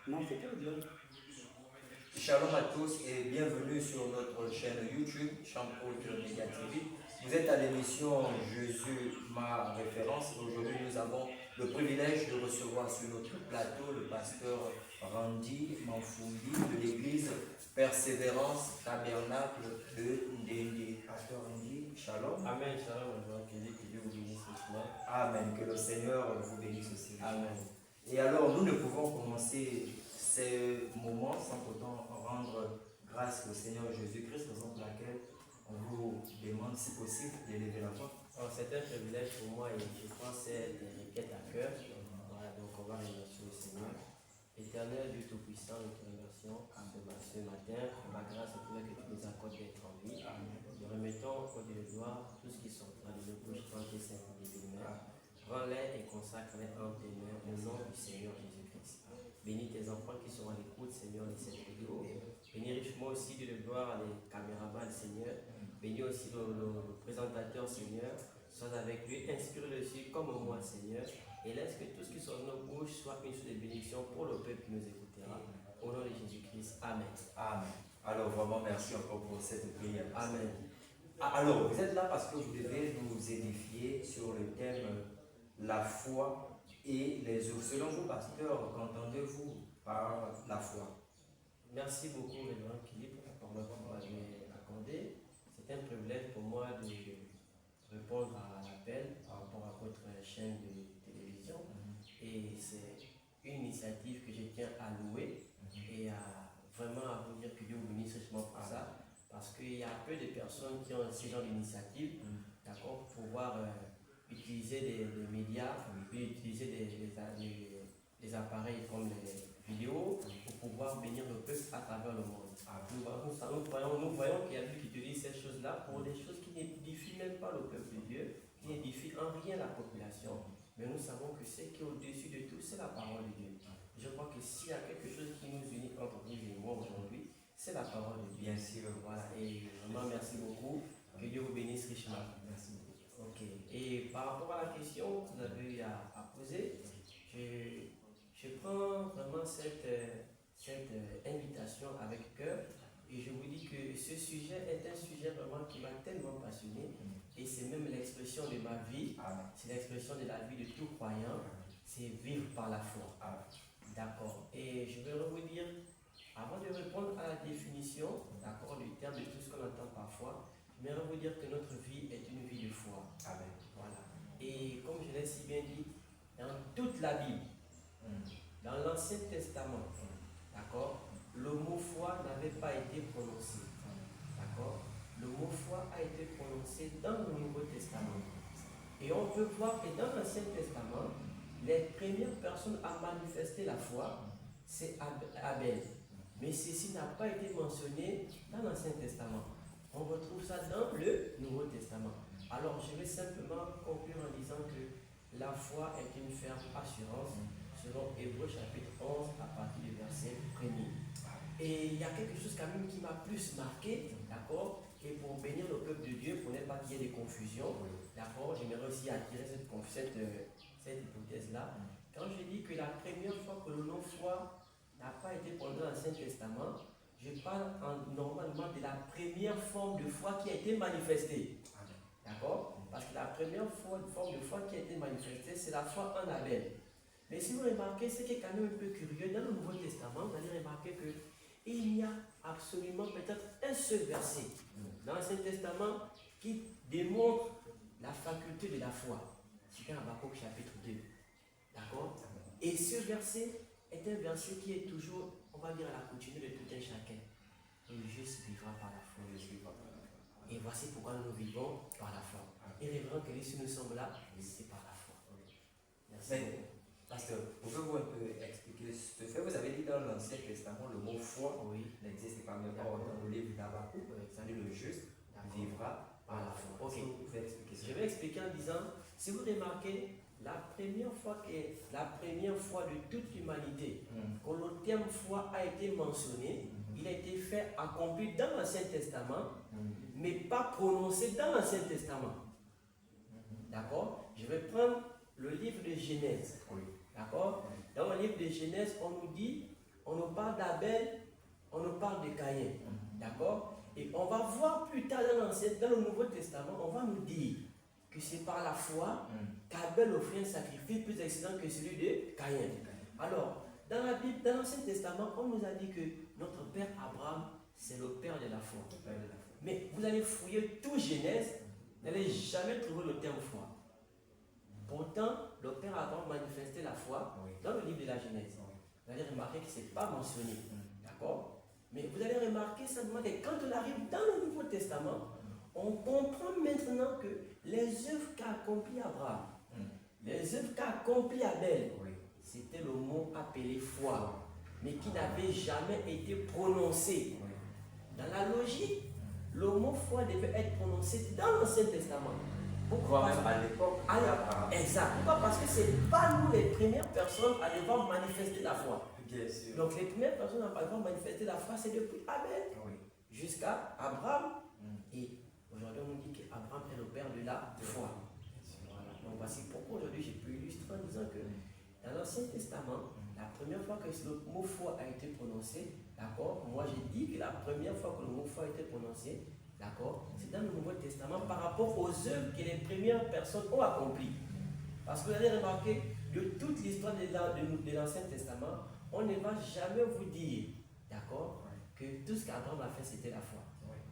Non, c'est quel Dieu? Shalom à tous et bienvenue sur notre chaîne YouTube, Champ-Haute Média TV. Vous êtes à l'émission Jésus, ma référence. Aujourd'hui, nous avons le privilège de recevoir sur notre plateau le pasteur Randy Manfoundi de l'église Persévérance Tabernacle de Ndende. Pasteur Randy, shalom. Amen, shalom, que Dieu vous bénisse richement. Amen, que le Seigneur vous bénisse aussi. Amen. Et alors, nous ne pouvons commencer ces moments sans pourtant rendre grâce au Seigneur Jésus-Christ, raison pour laquelle on vous demande, si possible, d'élever la voix. Alors, c'est un privilège pour moi et je prends cette requête à cœur. Voilà, donc on va remercier le Seigneur. Éternel Dieu Tout-Puissant, nous te remercions ce matin pour la grâce et pour que tu nous accordes d'être en vie. Nous remettons au Dieu de gloire tout ce qui sortira de nos bouches dans tes saints et bénémoines. Prends-les et consacre-les en tes mains au nom du Seigneur Jésus-Christ. Bénis tes enfants qui sont à l'écoute, Seigneur, de cette vidéo. Bénis richement aussi de gloire les caméramans, Seigneur. Bénis aussi le présentateur, Seigneur. Sois avec lui, inspire-le aussi comme moi, Seigneur. Et laisse que tout ce qui sort de nos bouches soit une source de bénédiction pour le peuple qui nous écoutera. Au nom de Jésus-Christ. Amen. Amen. Alors, vraiment, merci encore pour cette prière. Amen. Alors, vous êtes là parce que vous devez nous édifier sur le thème la foi et les autres. Selon vous, pasteur, qu'entendez-vous par la foi? Merci beaucoup, Révérend Philippe, pour la parole que vous m'avez accordée. C'est un privilège pour moi de répondre à l'appel par rapport à votre chaîne de télévision. Et c'est une initiative que je tiens à louer et vraiment à vous dire que Dieu vous bénisse richement pour ça. Parce qu'il y a peu de personnes qui ont ce genre d'initiative, d'accord, pour pouvoir utiliser des médias, utiliser des appareils comme les vidéos pour pouvoir bénir le peuple à travers le monde. Nous voyons qu'il y a Dieu qui utilise ces choses-là pour des choses qui n'édifient même pas le peuple de Dieu, qui n'édifient en rien la population. Mais nous savons que ce qui est au-dessus de tout, c'est la parole de Dieu. Je crois que s'il y a quelque chose qui nous unit entre vous et moi aujourd'hui, c'est la parole de Dieu. Bien sûr. Voilà, et vraiment merci beaucoup. Que Dieu vous bénisse richement. Merci beaucoup. Ok. Et par rapport à la question que vous avez à poser, je prends vraiment cette invitation avec cœur et je vous dis que ce sujet est un sujet vraiment qui m'a tellement passionné et c'est même l'expression de ma vie, c'est l'expression de la vie de tout croyant, c'est vivre par la foi. D'accord. Et je vais vous dire, avant de répondre à la définition, d'accord, du terme de tout ce qu'on entend parfois, je vais vous dire que notre vie est une vie de foi. Amen. Voilà. Et comme je l'ai si bien dit, dans toute la Bible, dans l'Ancien Testament, d'accord, le mot foi n'avait pas été prononcé. D'accord. Le mot foi a été prononcé dans le Nouveau Testament. Et on peut voir que dans l'Ancien Testament, les premières personnes à manifester la foi, c'est Abel. Mais ceci n'a pas été mentionné dans l'Ancien Testament. On retrouve ça dans le Nouveau Testament. Alors je vais simplement conclure en disant que la foi est une ferme assurance selon Hébreux chapitre 11 à partir du verset 1er. Et il y a quelque chose quand même qui m'a plus marqué, d'accord, et pour bénir le peuple de Dieu, pour ne pas qu'il y ait de confusion, d'accord, j'aimerais aussi attirer cette hypothèse-là. Quand je dis que la première fois que le nom foi n'a pas été prononcé dans l'Ancien Testament, je parle normalement de la première forme de foi qui a été manifestée. D'accord? Parce que la première forme de foi qui a été manifestée, c'est la foi en Abel. Mais si vous remarquez, ce qui est quand même un peu curieux, dans le Nouveau Testament, vous allez remarquer qu'il y a absolument peut-être un seul verset dans l'Ancien Testament qui démontre la faculté de la foi. C'est dans Habakkuk chapitre 2. D'accord? Et ce verset est un verset qui est toujours, on va dire, à la continuité de tout un chacun. Le juste vivra par la foi. Et voici pourquoi nous vivons par la foi. Et révérend que si nous sommes là, c'est par la foi. Merci. Mais, pasteur, pouvez-vous un peu expliquer ce fait? Vous avez dit dans l'Ancien Testament le mot foi n'existe pas, mais dans le livre d'Habakkuk, le juste vivra par la foi. Ok. Vous pouvez expliquer ça? Je vais expliquer en disant, si vous remarquez, la première fois de toute l'humanité que le terme foi a été mentionné, il a été fait accompli dans l'Ancien Testament, mais pas prononcé dans l'Ancien Testament. D'accord? Je vais prendre le livre de Genèse. D'accord? Dans le livre de Genèse, on nous dit on nous parle d'Abel, on nous parle de Caïn. D'accord? Et on va voir plus tard dans le Nouveau Testament, on va nous dire que c'est par la foi qu'Abel offrit un sacrifice plus excellent que celui de Caïn. Alors, dans la Bible, dans l'Ancien Testament, on nous a dit que notre père Abraham, c'est le père de la foi. Mais vous allez fouiller tout Genèse, vous n'allez jamais trouver le terme foi. Pourtant, le père Abraham manifestait la foi dans le livre de la Genèse. Vous allez remarquer que ce n'est pas mentionné. D'accord? Mais vous allez remarquer simplement que quand on arrive dans le Nouveau Testament, on comprend maintenant que les œuvres qu'a accompli Abraham, les œuvres qu'a accompli Abel, c'était le mot appelé foi, mais qui n'avait jamais été prononcé. Dans la logique, le mot foi devait être prononcé dans l'Ancien Testament. Pourquoi même à l'époque? Exact. Pourquoi? Parce que ce n'est pas nous les premières personnes à devoir manifester la foi. Bien sûr. Donc les premières personnes à devoir manifester la foi, c'est depuis Abel jusqu'à Abraham. Et aujourd'hui, on nous dit qu'Abraham est le père de la foi. Voilà. Donc voici pourquoi aujourd'hui je peux illustrer en disant que dans l'Ancien Testament, la première fois que le mot foi a été prononcé, d'accord, moi j'ai dit que la première fois que le mot foi a été prononcé, d'accord, c'est dans le Nouveau Testament par rapport aux œuvres que les premières personnes ont accomplies. Parce que vous allez remarquer, de toute l'histoire de l'Ancien Testament, on ne va jamais vous dire, d'accord, que tout ce qu'Abraham a fait, c'était la foi.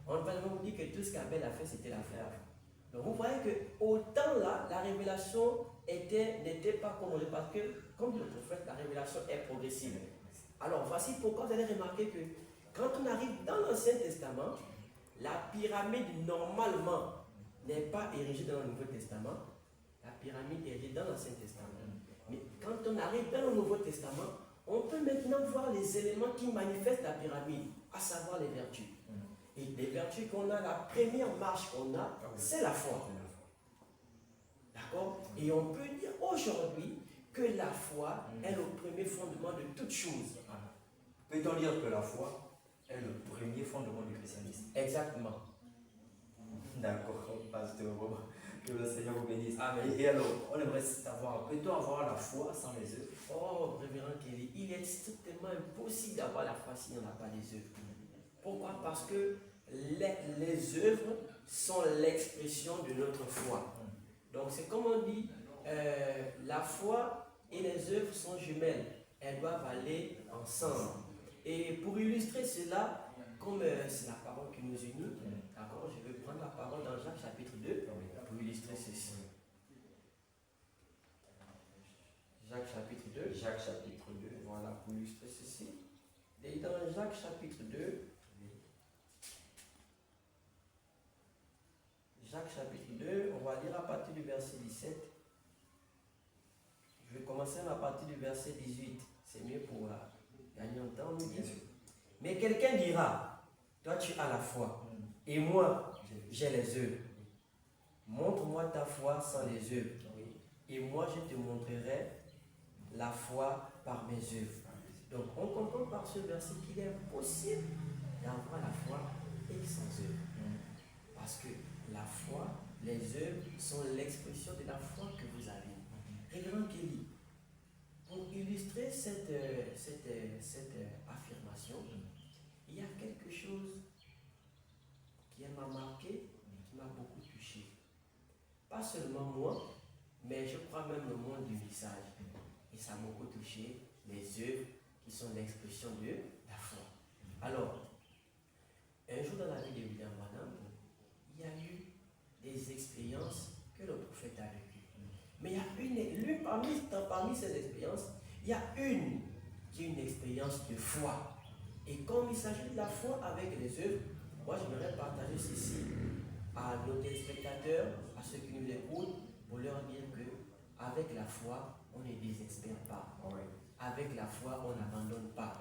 On ne va jamais vous dire que tout ce qu'Abel a fait, c'était la foi. Donc vous voyez que autant là, la révélation n'était pas commandée, parce que, comme le prophète, la révélation est progressive. Alors voici pourquoi vous allez remarquer que quand on arrive dans l'Ancien Testament, la pyramide normalement n'est pas érigée dans le Nouveau Testament, la pyramide est érigée dans l'Ancien Testament. Mais quand on arrive dans le Nouveau Testament, on peut maintenant voir les éléments qui manifestent la pyramide, à savoir les vertus. Et les vertus qu'on a, la première marche qu'on a, c'est la foi. D'accord? Et on peut dire aujourd'hui que la foi est le premier fondement de toute chose. Peut-on dire que la foi est le premier fondement du christianisme? Exactement. D'accord, pasteur. Que le Seigneur vous bénisse. Amen. Et alors, on aimerait savoir, peut-on avoir la foi sans les œuvres? Oh, révérend Kelly, il est strictement impossible d'avoir la foi s'il n'y en a pas des œuvres. Pourquoi? Parce que les œuvres sont l'expression de notre foi. Donc c'est comme on dit, la foi et les œuvres sont jumelles. Elles doivent aller ensemble. Et pour illustrer cela, comme c'est la parole qui nous unit, d'accord, je vais prendre la parole dans Jacques chapitre 2 pour illustrer ceci. Jacques chapitre 2. Jacques chapitre 2. Voilà, pour illustrer ceci. Et dans Jacques chapitre 2, Jacques chapitre 2, on va lire à partir du verset 17. Je vais commencer à partir du verset 18. C'est mieux pour gagner en temps, on nous dit. Mais quelqu'un dira, toi tu as la foi, et moi j'ai les œuvres. Montre-moi ta foi sans les œuvres, et moi je te montrerai la foi par mes œuvres. Donc on comprend par ce verset qu'il est impossible d'avoir la foi et sans œuvres. Parce que la foi, les œuvres sont l'expression de la foi que vous avez. Révérend Kelly, pour illustrer cette affirmation, il y a quelque chose qui m'a marqué, qui m'a beaucoup touché. Pas seulement moi, mais je crois même le monde du message. Et ça m'a beaucoup touché, les œuvres qui sont l'expression de la foi. Alors, un jour dans la vie de William Branham, il y a eu des expériences que le prophète a vécues. Mais il y a parmi ces expériences, il y a une qui est une expérience de foi. Et comme il s'agit de la foi avec les œuvres, moi j'aimerais partager ceci à nos téléspectateurs, à ceux qui nous écoutent, pour leur dire que avec la foi, on ne désespère pas. Avec la foi, on n'abandonne pas.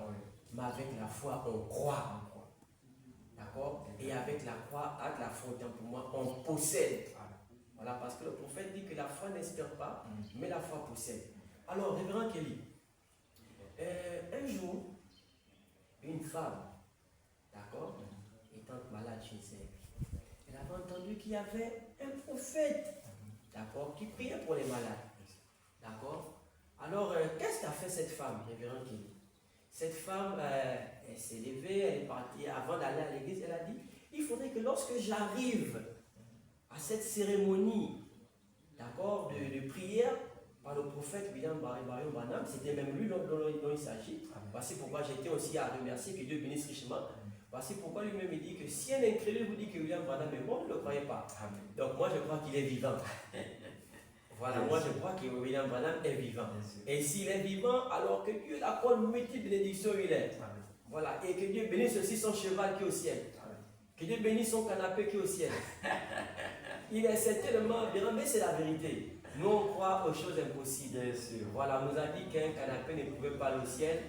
Mais avec la foi, on croit. D'accord? Et avec la foi, autant pour moi, on possède. Voilà, parce que le prophète dit que la foi n'espère pas, mais la foi possède. Alors, révérend Kelly, un jour, une femme, d'accord, étant malade chez elle, elle avait entendu qu'il y avait un prophète, d'accord, qui priait pour les malades. D'accord? Alors, qu'est-ce qu'a fait cette femme, révérend Kelly? cette femme, elle s'est levée, elle est partie, avant d'aller à l'église, elle a dit, il faudrait que lorsque j'arrive à cette cérémonie, d'accord, de prière, par le prophète William Marion Branham, c'était même lui dont il s'agit. Voici pourquoi j'étais aussi à remercier, que Dieu bénisse richement. Voici pourquoi lui-même il dit que si un incrédule vous dit que William Branham est mort, ne le croyez pas. Donc moi je crois qu'il est vivant. Voilà, moi je crois que William Branham est vivant. Et s'il est vivant, alors que Dieu l'accorde multiples bénédictions, il est. Voilà, et que Dieu bénisse aussi son cheval qui est au ciel. Que Dieu bénisse son canapé qui est au ciel. Il est certainement bien, mais c'est la vérité. Nous on croit aux choses impossibles. Voilà, on nous a dit qu'un canapé ne pouvait pas aller au ciel,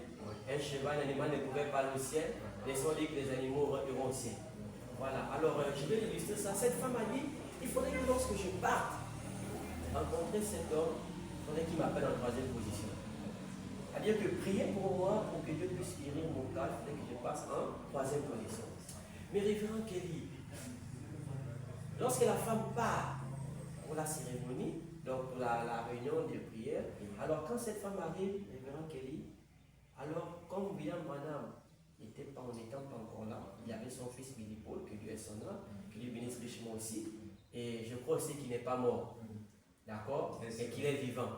un cheval, un animal ne pouvait pas aller au ciel. Laissons dire que les animaux iront au ciel. Voilà, alors je vais illustrer ça. Cette femme a dit, il faudrait que lorsque je parte, rencontrer cet homme, il faudrait qu'il m'appelle en troisième position. C'est-à-dire que prier pour moi, pour que Dieu puisse guérir mon cas, il faudrait que je passe en troisième position. Mais révérend Kelly, lorsque la femme part pour la cérémonie, donc pour la réunion de prière, alors quand cette femme arrive, révérend Kelly, alors comme William Branham n'étant pas encore là, il y avait son fils Billy Paul, que Dieu est son âme, que Dieu bénisse richement aussi, et je crois aussi qu'il n'est pas mort. D'accord? Et qu'il est vivant.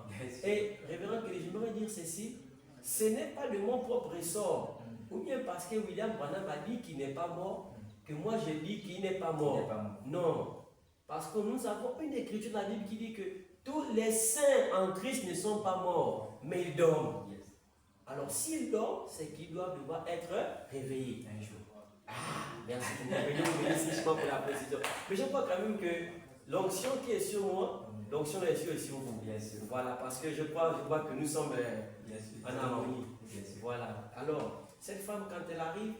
Et révérend Kelly, j'aimerais dire ceci, ce n'est pas de mon propre ressort, ou bien parce que William Branham a dit qu'il n'est pas mort, que moi je dis qu'il n'est pas mort. Non. Parce que nous avons une écriture dans la Bible qui dit que tous les saints en Christ ne sont pas morts, mais ils dorment. Alors s'ils dorment, c'est qu'ils doivent devoir être réveillés un jour. Ah, merci pour la précision. Mais je crois quand même que l'onction qui est sur moi, l'onction est sur vous. Voilà, parce que je crois que nous sommes en harmonie. Voilà. Alors, cette femme, quand elle arrive,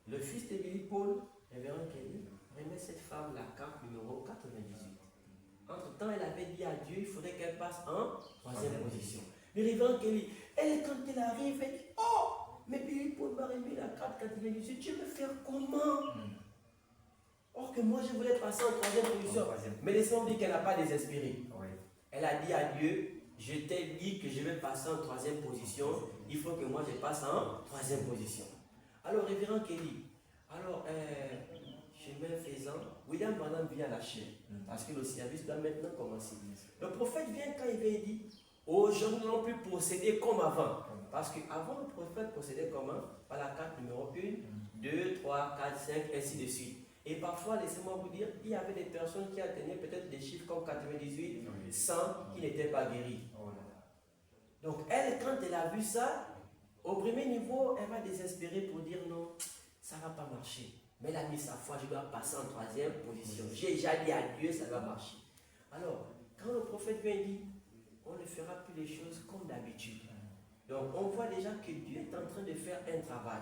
le fils de Billy Paul, révérend Kelly, remet cette femme la carte numéro 98. Entre-temps, elle avait dit à Dieu, il faudrait qu'elle passe en troisième position. Mais révérend Kelly, quand elle arrive, elle dit, oh, mais Billy Paul m'a remis la carte 98, tu veux faire comment? Or que moi, je voulais passer en troisième position. Mais laissez-moi dire qu'elle n'a pas désespéré. Elle a dit à Dieu, je t'ai dit que je vais passer en troisième position, il faut que moi je passe en troisième position. Alors, révérend Kelly, alors, chemin faisant, William Branham vient à la chair, parce que le service doit maintenant commencer. Le prophète vient quand il vient, il dit, aujourd'hui nous n'allons plus procéder comme avant. Parce qu'avant, le prophète procédait comment? Par la carte numéro 1, 2, 3, 4, 5, ainsi de suite. Et parfois, laissez-moi vous dire, il y avait des personnes qui atteignaient peut-être des chiffres comme 98, 100, qui n'étaient pas guéris. Donc elle, quand elle a vu ça, au premier niveau, elle va désespérer pour dire non, ça ne va pas marcher. Mais elle a mis sa foi, je dois passer en troisième position. J'ai déjà dit à Dieu, ça va marcher. Alors, quand le prophète vient dit, on ne fera plus les choses comme d'habitude. Donc on voit déjà que Dieu est en train de faire un travail.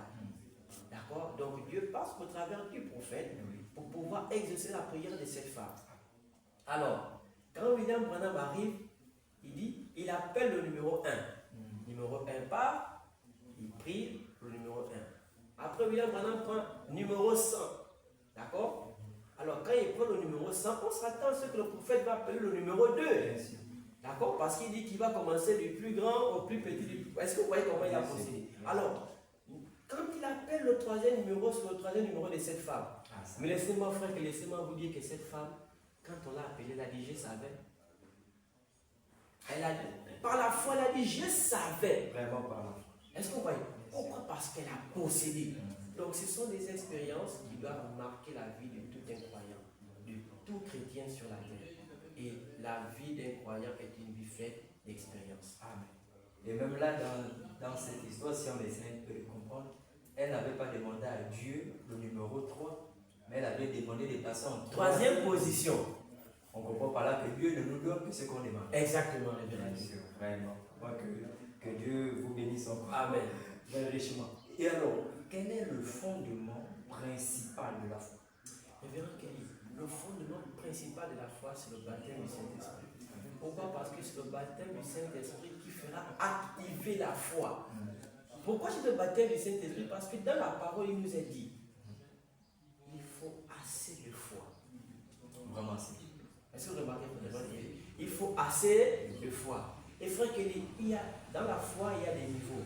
D'accord? Donc Dieu passe au travers du prophète pour pouvoir exaucer la prière de cette femme. Alors, quand William Branham arrive, il dit, il appelle le numéro 1. Numéro 1 part, il prie le numéro 1. Après, William Branham prend numéro 100. D'accord? Alors, quand il prend le numéro 100, on s'attend à ce que le prophète va appeler le numéro 2. D'accord? Parce qu'il dit qu'il va commencer du plus grand au plus petit. Est-ce que vous voyez comment il a procédé? Alors, quand il appelle le troisième numéro, sur le troisième numéro de cette femme, mais laissez-moi, frère, laissez-moi vous dire que cette femme, quand on l'a appelée, elle a dit, je savais. Elle a dit, par la foi, elle a dit, je savais. Vraiment par la foi. Est-ce que vous voyez? Pourquoi? Parce qu'elle a possédé. Donc, ce sont des expériences qui doivent marquer la vie de tout un croyant, de tout chrétien sur la terre. Et la vie d'un croyant est une vie faite d'expérience. Amen. Et même là, dans cette histoire, si on essaie de le comprendre, elle n'avait pas demandé à Dieu le numéro 3, mais elle avait demandé de passer en troisième position. On comprend par là que Dieu ne nous donne que ce qu'on demande. Exactement, bien sûr, vraiment. Que Dieu vous bénisse encore. Amen. Richement. Et alors, quel est le fondement principal de la foi? Révérend Kelly, le fondement principal de la foi, c'est le baptême du Saint-Esprit. Pourquoi? Parce que c'est le baptême du Saint-Esprit qui fera activer la foi. Pourquoi c'est le baptême du Saint-Esprit? Parce que dans la parole, il nous est dit, il faut assez de foi. Vraiment assez. Est-ce que vous remarquez? Il faut assez de foi. Et frère Kelly, dans la foi, il y a des niveaux.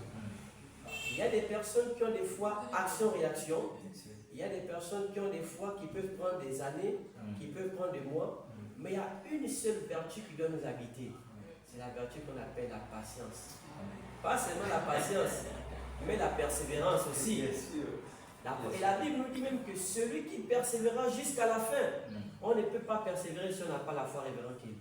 Il y a des personnes qui ont des fois action-réaction. Bien sûr. Il y a des personnes qui ont des fois qui peuvent prendre des années, qui peuvent prendre des mois. Mais il y a une seule vertu qui doit nous habiter. C'est la vertu qu'on appelle la patience. Pas seulement la patience, mais la persévérance aussi. Bien sûr. Et la Bible nous dit même que celui qui persévérera jusqu'à la fin, on ne peut pas persévérer si on n'a pas la foi, révérend Kelly.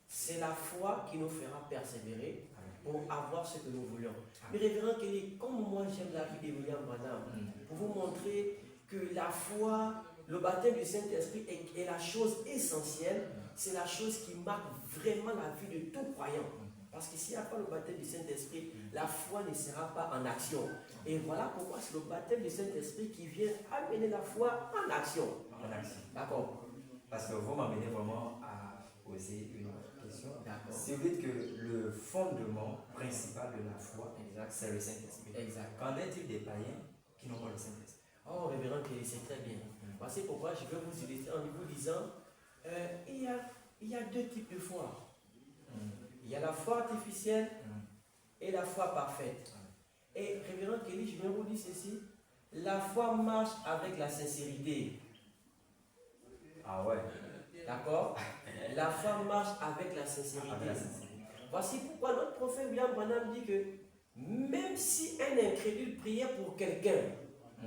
C'est la foi qui nous fera persévérer pour avoir ce que nous voulons. Mais révérend Kelly, comme moi j'aime la vie de William Branham, pour vous montrer que la foi, le baptême du Saint-Esprit est la chose essentielle, c'est la chose qui marque vraiment la vie de tout croyant. Parce que s'il n'y a pas le baptême du Saint-Esprit, la foi ne sera pas en action. Et voilà pourquoi c'est le baptême du Saint-Esprit qui vient amener la foi en action. En action. D'accord. Parce que vous m'amenez vraiment à poser une question. D'accord. Si vous dites que le fondement principal de la foi, c'est le Saint-Esprit. Exact. Qu'en est-il des païens qui n'ont pas le Saint-Esprit? Oh, révérend Kelly, c'est très bien. Voici pourquoi je vais vous illustrer en vous disant il y a deux types de foi. Il y a la foi artificielle et la foi parfaite. Et révérend Kelly, je viens vous dire ceci. La foi marche avec la sincérité. Ah ouais. D'accord? La foi marche avec la sincérité. Voici pourquoi notre prophète William Branham dit que même si un incrédule priait pour quelqu'un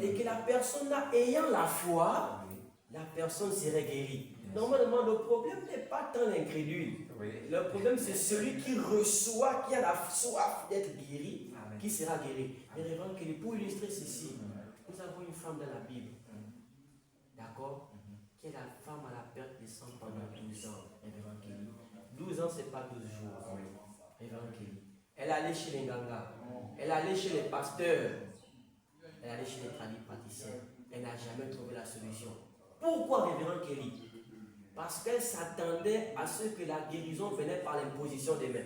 et que la personne là ayant la foi, la personne serait guérie. Normalement, le problème n'est pas tant l'incrédule. Le problème, c'est celui qui reçoit, qui a la soif d'être guéri, qui sera guéri. Et révérend Kelly, pour illustrer ceci, nous avons une femme dans la Bible, d'accord, qui est la femme à la perte de sang pendant 12 ans. Révérend Kelly. 12 ans, ce n'est pas 12 jours. Révérend Kelly. Elle allait chez les gangas, elle allait chez les pasteurs, elle allait chez les tradipraticiens. Elle n'a jamais trouvé la solution. Pourquoi, révérend Kelly? Parce qu'elle s'attendait à ce que la guérison venait par l'imposition des mains.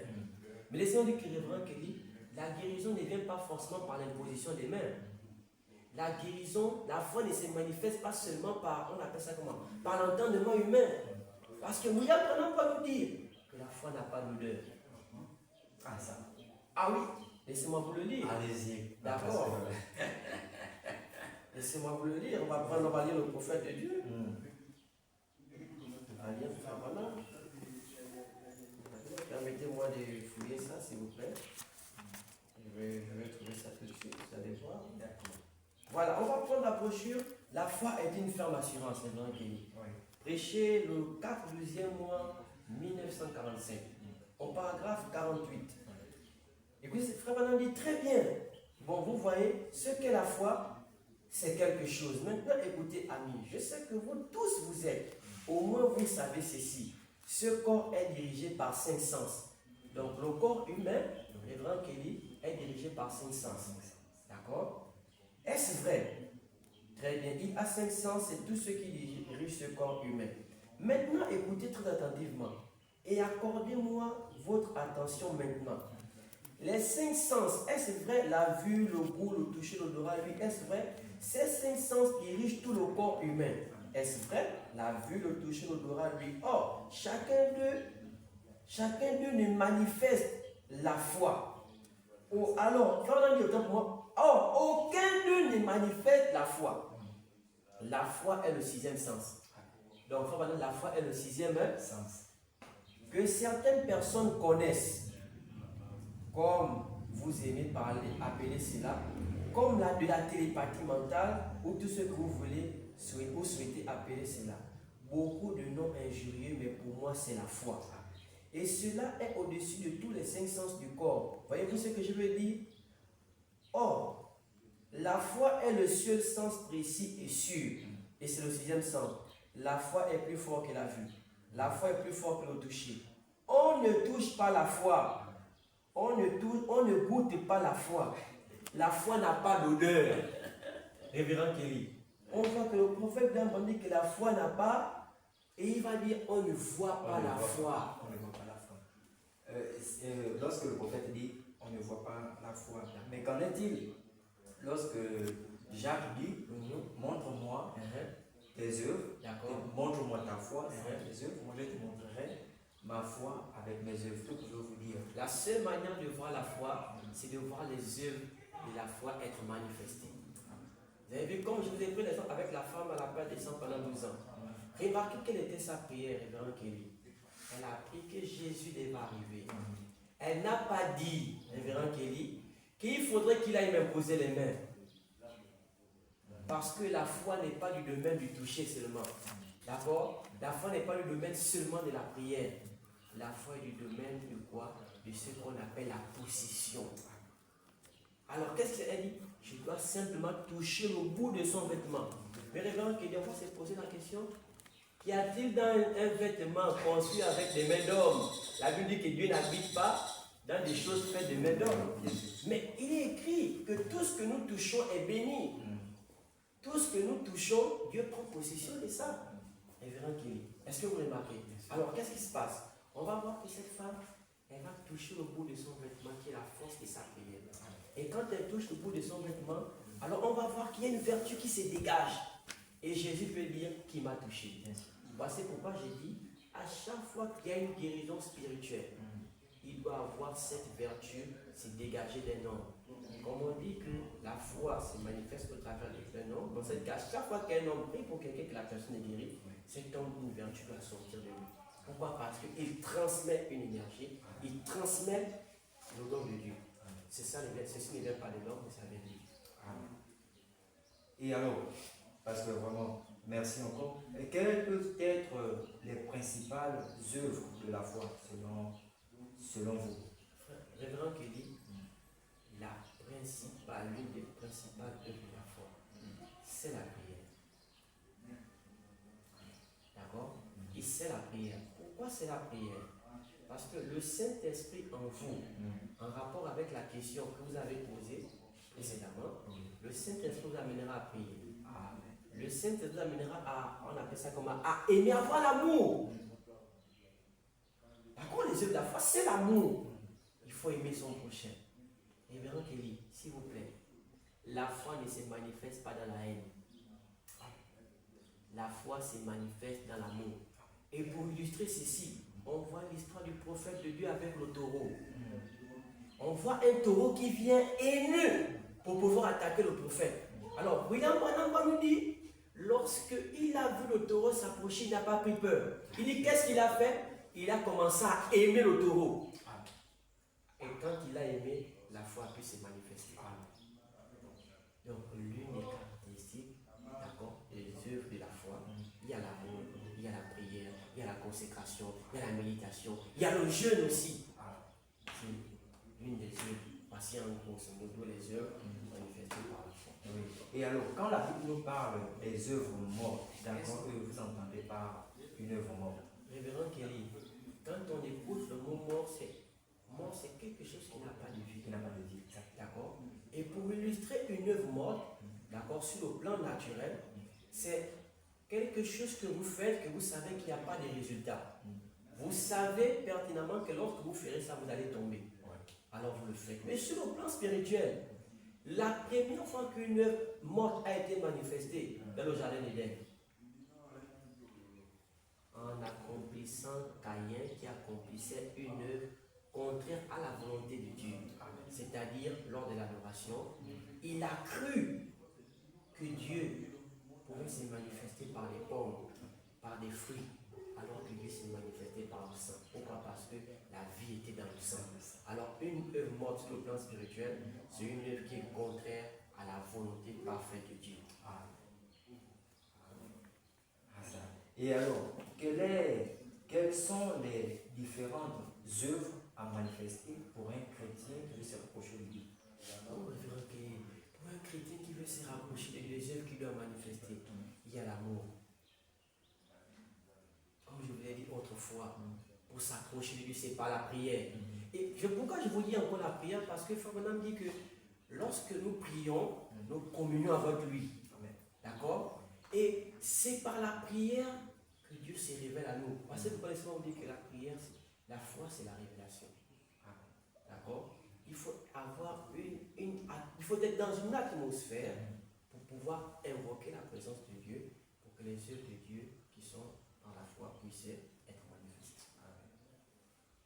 Mais laissez-moi dire que, révérend Kelly, la guérison ne vient pas forcément par l'imposition des mains. La guérison, la foi ne se manifeste pas seulement par, on appelle ça comment? Par l'entendement humain. Parce que William Branham va nous dire que la foi n'a pas d'odeur. Ah ça. Ah oui, laissez-moi vous le lire. Allez-y. D'accord. Laissez-moi vous le lire. On va lire le prophète de Dieu. Allez, voilà. Permettez-moi de fouiller ça, s'il vous plaît. Je vais trouver ça tout de suite, vous allez voir. Voilà, on va prendre la brochure. La foi est une ferme assurance, c'est vrai qu'il est. Prêché le 12e mois 1945, au paragraphe 48. Et puis, frère Manon dit très bien. Bon, vous voyez, ce qu'est la foi, c'est quelque chose. Maintenant, écoutez, amis, je sais que vous tous vous êtes. Au moins, vous savez ceci. Ce corps est dirigé par 5 sens. Donc, le corps humain, le révérend Kelly, est dirigé par 5 sens. D'accord? Est-ce vrai? Très bien. Il a 5 sens, c'est tout ce qui dirige ce corps humain. Maintenant, écoutez très attentivement. Et accordez-moi votre attention maintenant. Les 5 sens, est-ce vrai? La vue, le goût, le toucher, l'odorat, lui, est-ce vrai? Ces 5 sens dirigent tout le corps humain. Est-ce vrai? La vue, le toucher, l'odorat, lui. Or, chacun d'eux ne manifeste la foi. Oh, alors, quand on dit autant pour moi, or, aucun d'eux ne manifeste la foi. La foi est le 6e sens. Donc, la foi est le 6e sens. Que certaines personnes connaissent, comme vous aimez parler, appeler cela, comme de la télépathie mentale, ou tout ce que vous voulez, ou souhaitez appeler cela. Beaucoup de noms injurieux, mais pour moi, c'est la foi. Et cela est au-dessus de tous les 5 sens du corps. Voyez-vous ce que je veux dire? Or, la foi est le seul sens précis et sûr. Et c'est le 6e sens. La foi est plus fort que la vue. La foi est plus fort que le toucher. On ne touche pas la foi. On ne goûte pas la foi. La foi n'a pas d'odeur. Révérend Kelly. On voit que le prophète Branham dit que la foi n'a pas, et il va dire on ne voit pas la foi. On ne voit pas la foi. Lorsque le prophète dit on ne voit pas la foi, mais qu'en est-il lorsque Jacques dit montre-moi tes œuvres, montre-moi ta foi, tes œuvres, moi je te montrerai ma foi avec mes œuvres. Tout que je veux vous dire. La seule manière de voir la foi, c'est de voir les œuvres de la foi être manifestées. Vous avez vu, comme je vous ai pris l'exemple avec la femme à la perte des sang pendant 12 ans. Remarquez quelle était sa prière, révérend Kelly. Elle a appris que Jésus devait arriver. Elle n'a pas dit, révérend Kelly, qu'il faudrait qu'il aille m'imposer les mains. Parce que la foi n'est pas du domaine du toucher seulement. D'accord? La foi n'est pas du domaine seulement de la prière. La foi est du domaine de quoi? De ce qu'on appelle la possession. Alors qu'est-ce qu'elle dit? Je dois simplement toucher le bout de son vêtement. Mais révérend Kelly, on va se poser la question. Qu'y a-t-il dans un vêtement construit avec des mains d'homme? La Bible dit que Dieu n'habite pas dans des choses faites de mains d'homme. Mais il est écrit que tout ce que nous touchons est béni. Tout ce que nous touchons, Dieu prend possession de ça. Révérend Kelly, est-ce que vous remarquez? Alors qu'est-ce qui se passe? On va voir que cette femme, elle va toucher le bout de son vêtement qui est la force de sa prière. Et quand elle touche le bout de son vêtement, alors on va voir qu'il y a une vertu qui se dégage. Et Jésus peut dire qu'il m'a touché. Voici pourquoi j'ai dit, à chaque fois qu'il y a une guérison spirituelle, il doit avoir cette vertu se dégager d'un homme. Comme on dit que la foi se manifeste au travers d'un homme, dans cette cas, chaque fois qu'un homme prie pour quelqu'un que la personne est guérie, cet homme, une vertu doit sortir de lui. Pourquoi? Parce qu'il transmet une énergie, il transmet le don de Dieu. C'est ça, ceci ne vient pas de l'homme, mais ça vient de Dieu. Et alors, parce que vraiment, merci encore. Et quelles peuvent être les principales œuvres de la foi selon vous? Révérend Kelly, l'une des principales œuvres de la foi, c'est la prière. D'accord? Et c'est la prière. Pourquoi c'est la prière? Parce que le Saint-Esprit en vous, en rapport avec la question que vous avez posée précédemment, le Saint-Esprit vous amènera à prier. Le Saint-Esprit vous amènera à, on appelle ça comment? À aimer, avoir l'amour. D'accord, les œuvres de la foi, c'est l'amour. Il faut aimer son prochain. Révérend Kelly, s'il vous plaît, la foi ne se manifeste pas dans la haine. La foi se manifeste dans l'amour. Et pour illustrer ceci, on voit l'histoire du prophète de Dieu avec le taureau. On voit un taureau qui vient haineux pour pouvoir attaquer le prophète. Alors, William Branham nous dit, lorsqu'il a vu le taureau s'approcher, il n'a pas pris peur. Il dit, qu'est-ce qu'il a fait? Il a commencé à aimer le taureau. Et quand il a aimé, la foi a pu se manifester. Donc, l'une des caractéristiques, d'accord, des œuvres de la foi, il y a l'amour, il y a la prière, il y a la consécration, il y a la méditation, il y a le jeûne aussi. C'est l'une des œuvres. Voici en grosso modo les œuvres manifestées par la foi. Oui. Et alors, quand la Bible nous parle des œuvres mortes, d'accord, vous entendez par une œuvre morte? Révérend Kelly, quand on écoute le mot mort, c'est quelque chose qui n'a pas de vie. Qui n'a pas de vie. D'accord? Et pour illustrer une œuvre morte, d'accord, sur le plan naturel, c'est quelque chose que vous faites, que vous savez qu'il n'y a pas de résultat. Vous savez pertinemment que lorsque vous ferez ça, vous allez tomber. Alors vous le faites. Mais sur le plan spirituel, la première fois qu'une œuvre morte a été manifestée dans le jardin d'Éden, en accomplissant Caïn qui accomplissait une œuvre contraire à la volonté de Dieu. C'est-à-dire, lors de l'adoration, il a cru que Dieu pouvait se manifester par les pommes, par des fruits, alors que Dieu s'est manifesté par le sang. Pourquoi? Parce que la vie était dans le sang. Alors, une œuvre morte sur le plan spirituel, c'est une œuvre qui est contraire à la volonté parfaite de Dieu. Et alors, quelles sont les différentes œuvres à manifester pour un chrétien qui veut se rapprocher de Dieu? Pour un chrétien qui veut se rapprocher de Dieu, les œuvres qu'il doit manifester, il y a l'amour. Comme je vous l'ai dit autrefois, pour s'approcher de Dieu, c'est par la prière. Et pourquoi je vous dis encore la prière? Parce que Frère Branham dit que lorsque nous prions, nous communions avec lui. D'accord? Et c'est par la prière que Dieu se révèle à nous. Parce que vous connaissez, on dit que la prière, la foi, c'est la révélation. D'accord? Il faut avoir il faut être dans une atmosphère pour pouvoir invoquer la présence de Dieu, pour que les œuvres de Dieu qui sont dans la foi puissent être manifestées.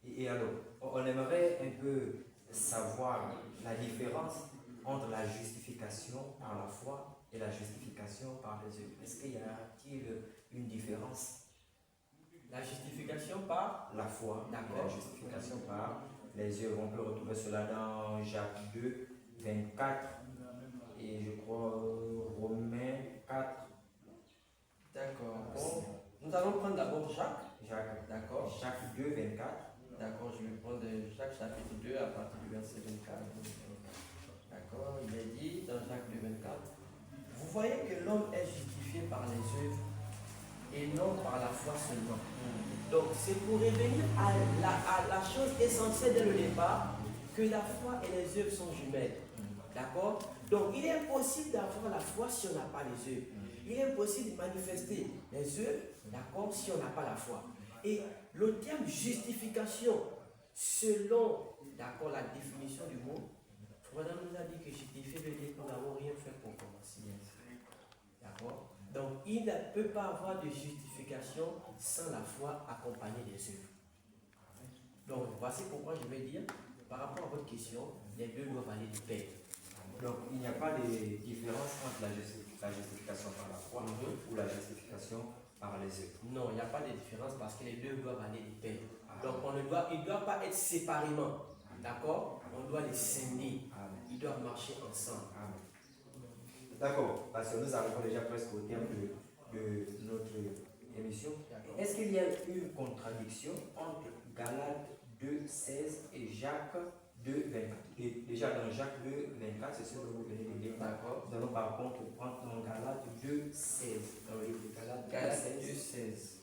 Et alors, on aimerait un peu savoir la différence entre la justification par la foi et la justification par les œuvres. Est-ce qu'il y a-t-il une différence? La justification par La foi, d'accord, la justification par les œuvres. On peut retrouver cela dans Jacques 2, 24 et je crois Romains 4. D'accord. Bon, nous allons prendre d'abord Jacques. D'accord. Jacques 2, 24. D'accord, je vais prendre Jacques chapitre 2 à partir du verset 24. D'accord, il est dit dans Jacques 2, 24. Vous voyez que l'homme est justifié par les œuvres et non par la foi seulement. Donc c'est pour revenir à la chose essentielle dès le départ, que la foi et les œuvres sont jumelles. D'accord? Donc il est impossible d'avoir la foi si on n'a pas les œuvres. Il est impossible de manifester les œuvres, d'accord, si on n'a pas la foi. Et le terme justification, selon, d'accord, la définition du mot, Madame nous a dit que justifier veut dire que nous n'avons rien fait pour commencer. D'accord? Donc il ne peut pas avoir de justification sans la foi accompagnée des œuvres. Donc voici pourquoi je vais dire, par rapport à votre question, les deux doivent aller de pair. Donc il n'y a pas de différence entre la justification par la foi ou la justification par les œuvres. Non, il n'y a pas de différence parce que les deux doivent aller de pair. Donc ils ne doivent pas être séparément. D'accord? On doit les scinder. Ils doivent marcher ensemble. D'accord, parce que nous arrivons déjà presque au terme de notre émission. Est-ce qu'il y a une contradiction entre Galates 2, 16 et Jacques 2, 24? Et déjà dans Jacques 2, 24, c'est ce que vous venez de lire. D'accord. Nous allons par contre prendre dans Galates 2, 16. Dans le livre de Galates 2, 16.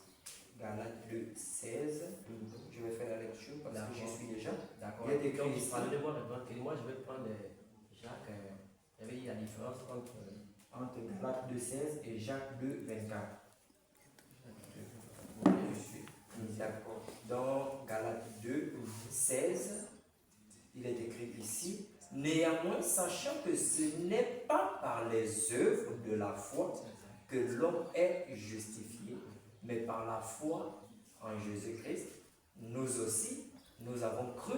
Galates 2, 16. Je vais faire la lecture parce que je suis déjà. D'accord. Il est écrit ici. Moi, je vais prendre Jacques. J'avais dit la différence entre Galates 2, 16 et Jacques 2, 24. Je suis. D'accord. Dans Galates 2, 16, il est écrit ici: néanmoins, sachant que ce n'est pas par les œuvres de la foi que l'homme est justifié, mais par la foi en Jésus-Christ, nous aussi, nous avons cru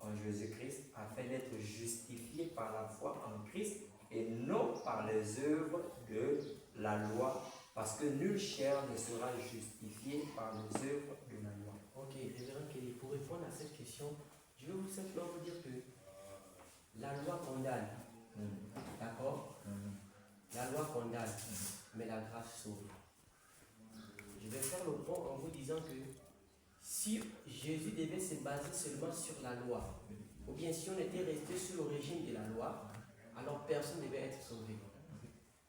en Jésus-Christ afin d'être justifiés par la foi en Christ et non par les œuvres de la loi, parce que nulle chair ne sera justifiée par les œuvres de la loi. Ok, révérend Kelly, pour répondre à cette question, je vais vous simplement vous dire que la loi condamne. D'accord? La loi condamne, mais la grâce sauve. Je vais faire le point en vous disant que si Jésus devait se baser seulement sur la loi, ou bien si on était resté sous le régime de la loi, alors personne ne devait être sauvé.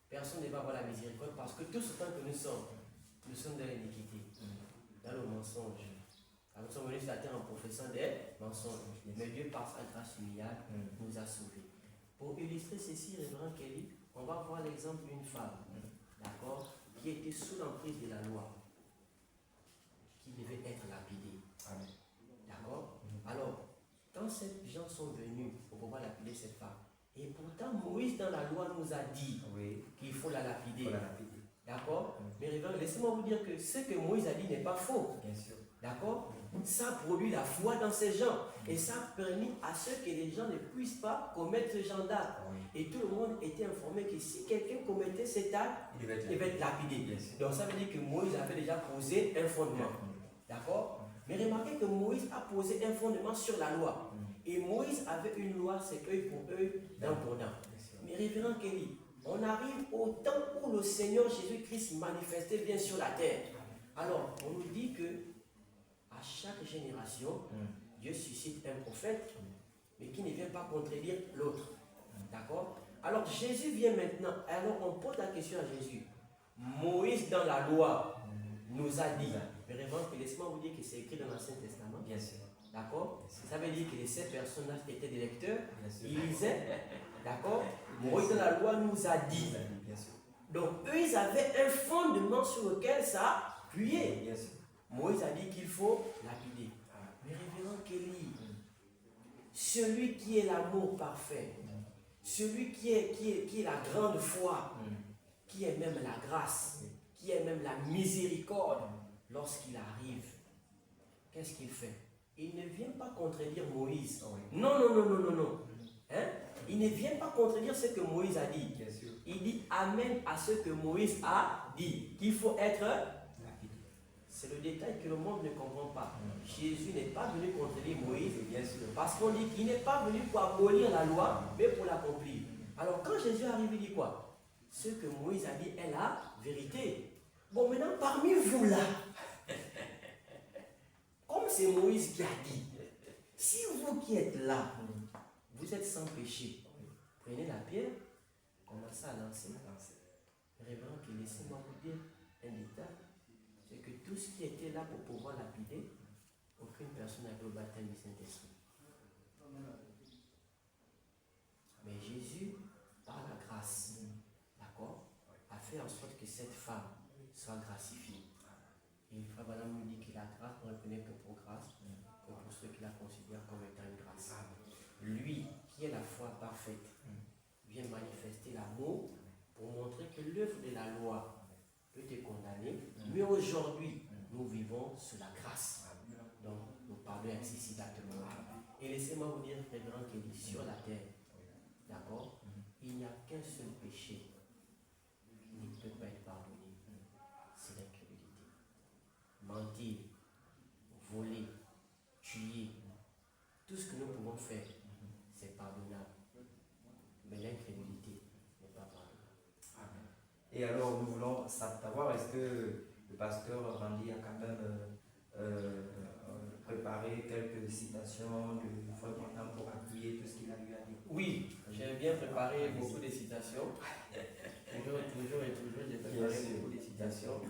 Personne ne va avoir la miséricorde parce que tout ce temps que nous sommes dans l'iniquité, dans le mensonge. Nous sommes venus sur la terre en professant des mensonges. Mais Dieu, par sa grâce humiliable, nous a sauvés. Pour illustrer ceci, révérend Kelly, on va voir l'exemple d'une femme, d'accord, qui était sous l'emprise de la loi, qui devait être lapidée. D'accord? Alors, quand ces gens sont venus pour pouvoir lapider cette femme, et pourtant Moïse dans la loi nous a dit qu'il faut la lapider. D'accord? Mais révérend, laissez-moi vous dire que ce que Moïse a dit n'est pas faux. Bien sûr. D'accord? Ça produit la foi dans ces gens. Et ça a permis à ce que les gens ne puissent pas commettre ce genre d'acte. Et tout le monde était informé que si quelqu'un commettait cet acte, il devait être lapidé. Donc ça veut dire que Moïse avait déjà posé un fondement. D'accord? Mais remarquez que Moïse a posé un fondement sur la loi. Et Moïse avait une loi, c'est œil pour œil, dent pour dent. Mais révérend Kelly, on arrive au temps où le Seigneur Jésus-Christ manifestait bien sur la terre. Alors, on nous dit que à chaque génération, Dieu suscite un prophète, mais qui ne vient pas contredire l'autre. D'accord? Alors Jésus vient maintenant. Alors on pose la question à Jésus. Moïse dans la loi nous a dit. Mais révérend, laissez-moi vous dire que c'est écrit dans l'Ancien Testament. Bien sûr. D'accord? Ça veut dire que les 7 personnages étaient des lecteurs. Ils lisaient. D'accord? Moïse dans la loi nous a dit. Bien sûr. Donc eux, ils avaient un fondement sur lequel ça appuyait. Bien sûr. Moïse a dit qu'il faut lapider. Mais révérend Kelly, celui qui est l'amour parfait, celui qui est la grande foi, qui est même la grâce, qui est même la miséricorde, lorsqu'il arrive, qu'est-ce qu'il fait? il ne vient pas contredire Moïse. Oui. Non, non, non, non, non, non. Hein? Il ne vient pas contredire ce que Moïse a dit. Bien sûr. Il dit amen à ce que Moïse a dit. Qu'il faut être. C'est le détail que le monde ne comprend pas. Jésus n'est pas venu contredire Moïse, Bien sûr. parce qu'on dit qu'il n'est pas venu pour abolir la loi, mais pour l'accomplir. Alors quand Jésus arrive, il dit quoi? Ce que Moïse a dit est la vérité. Bon, maintenant, parmi vous là, comme c'est Moïse qui a dit, si vous qui êtes là, vous êtes sans péché, prenez la pierre, commencez à lancer. Révérend, laissez-moi vous dire un détail, c'est que tout ce qui était là pour pouvoir lapider, aucune personne n'avait au baptême du Saint-Esprit. Mais Jésus, par la grâce, d'accord, a fait en sorte que cette femme soit gracifiée. Et Frère Branham nous dit que la grâce, on ne la connaît que pour grâce, que pour ceux qui la considèrent comme étant une grâce. Lui, qui est la foi parfaite, vient manifester l'amour pour montrer que l'œuvre de la loi peut te condamner, mais aujourd'hui, nous vivons sous la grâce. Donc, nous parlons ainsi si datement. Et laissez-moi vous dire, Révérend Kelly, sur la terre, d'accord, il n'y a qu'un seul péché qui ne peut pas être pardonné, c'est l'incrédulité. Mentir, voler, tuer, tout ce que nous pouvons faire, c'est pardonnable. Mais l'incrédulité n'est pas pardonnable. Et alors, nous voulons savoir, est-ce que le pasteur Randy a quand même préparé quelques citations de Frère Branham pour appuyer tout ce qu'il a eu à dire? Oui, j'ai bien préparé beaucoup de citations. Toujours, j'ai préparé beaucoup de citations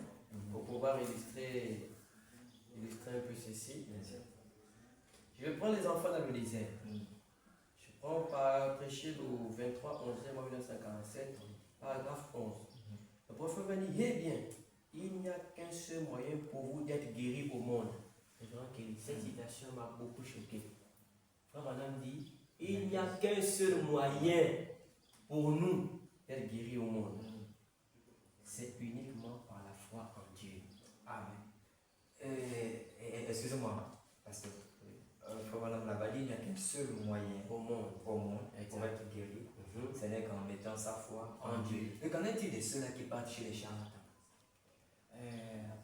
pour pouvoir illustrer un peu ceci. Je vais prendre les enfants dans le désert. Je prends par prêcher le 23 11 1947, paragraphe 11. Le prophète va dire, eh bien, il n'y a qu'un seul moyen pour vous d'être guéri au monde. Cette citation m'a beaucoup choqué. Frère Branham dit, il n'y a qu'un seul moyen pour nous d'être guéris au monde. C'est uniquement par la foi en Dieu. Amen. Excusez-moi, parce que Frère Branham l'a dit, il n'y a qu'un seul moyen Au monde. pour être guéri. Ce n'est qu'en mettant sa foi en Dieu. Et qu'en est-il de ceux-là qui partent chez les charlatans?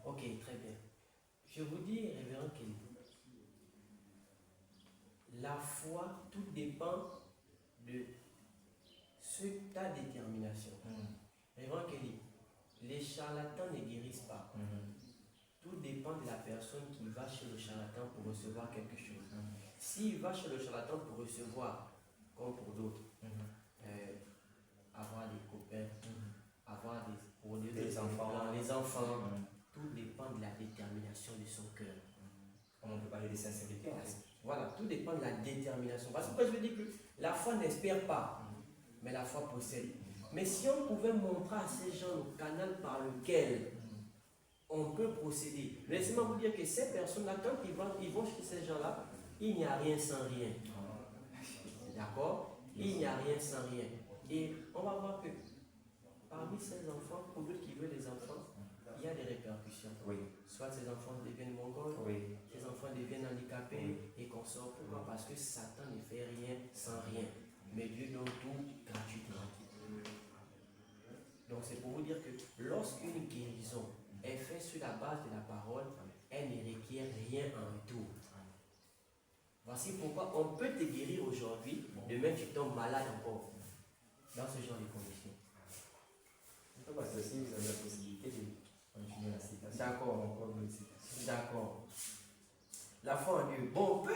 Ok, très bien. Je vous dis, Révérend Kelly, la foi, tout dépend de ta détermination. Révérend Kelly, les charlatans ne guérissent pas. Tout dépend de la personne qui va chez le charlatan pour recevoir quelque chose. S'il va chez le charlatan pour recevoir, comme pour d'autres, avoir des copains, avoir des enfants, tout dépend de la détermination de son cœur. On peut parler de sincérité. Voilà, tout dépend de la détermination. Parce que je veux dire que la foi n'espère pas, mais la foi possède. Mais si on pouvait montrer à ces gens le canal par lequel on peut procéder, laissez-moi vous dire que ces personnes-là, quand ils vont chez ces gens-là, il n'y a rien sans rien. D'accord? Il n'y a rien sans rien. Et on va voir que parmi ces enfants, pour d'autres qui veulent des enfants, il y a des répercussions. Oui. Soit ces enfants deviennent mongols, ces enfants deviennent handicapés et consorts. Pourquoi? Parce que Satan ne fait rien sans rien. Mais Dieu donne tout gratuitement. Donc c'est pour vous dire que lorsqu'une guérison est faite sur la base de la parole, elle ne requiert rien en retour. Voici pourquoi on peut te guérir aujourd'hui, demain tu tombes malade encore. Dans ce genre de conditions. Parce que si vous avez la possibilité de continuer la citation. D'accord. D'accord. La foi en Dieu. Bon, peu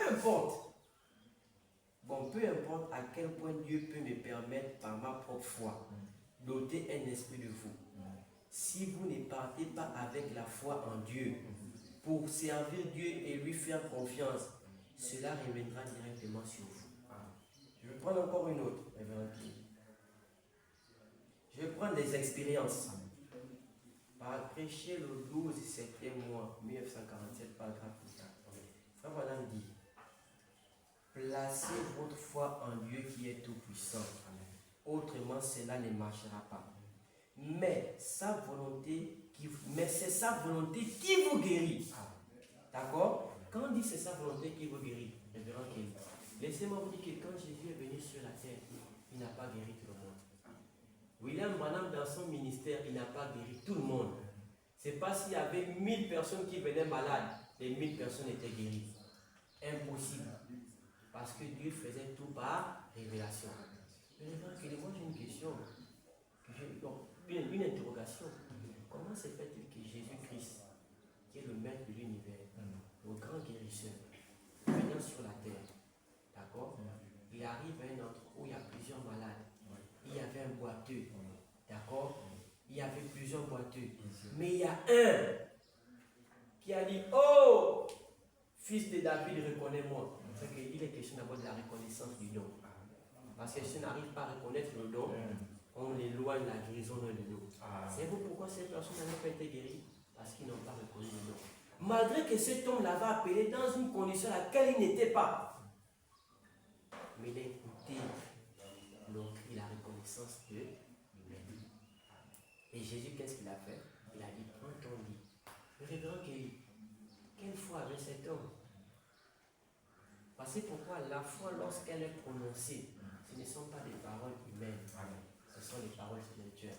importe à quel point Dieu peut me permettre par ma propre foi doter un esprit de vous. Si vous ne partez pas avec la foi en Dieu pour servir Dieu et lui faire confiance, cela reviendra directement sur vous. Je vais prendre encore une autre. Je vais prendre des expériences. Par prêcher le 12 septembre mois 1947, paragraphe 4. Frère Branham dit, placez votre foi en Dieu qui est tout-puissant. Autrement, cela ne marchera pas. Mais c'est sa volonté qui vous guérit. D'accord? Quand on dit c'est sa volonté qui veut guérir, révérend Kelly, laissez-moi vous dire que quand Jésus est venu sur la terre, il n'a pas guéri tout le monde. William Branham, dans son ministère, il n'a pas guéri tout le monde. C'est pas s'il y avait 1000 personnes qui venaient malades, les 1000 personnes étaient guéries. Impossible. Parce que Dieu faisait tout par révélation. Mais moi j'ai une question, une interrogation. Comment se fait-il que Jésus-Christ, qui est le maître de l'univers, le grand guérisseur, venant sur la terre, d'accord, il arrive à un endroit où il y a plusieurs malades. Il y avait un boiteux, d'accord, il y avait plusieurs boiteux. Mais il y a un qui a dit, oh, fils de David, reconnais-moi. C'est qu'il est question d'abord de la reconnaissance du don. Parce que si on n'arrive pas à reconnaître le don, on éloigne la guérison de l'eau. C'est pourquoi ces personnes n'ont pas été guéries. Parce qu'ils n'ont pas reconnu le don. Malgré que cet homme l'avait appelé dans une condition à laquelle il n'était pas. Mais il a écouté la reconnaissance de lui-même. Et Jésus, qu'est-ce qu'il a fait? Il a dit, prends ton lit. Le révérend Kelly, quelle foi avait cet homme? Parce que pourquoi la foi, lorsqu'elle est prononcée, ce ne sont pas des paroles humaines, ce sont des paroles spirituelles.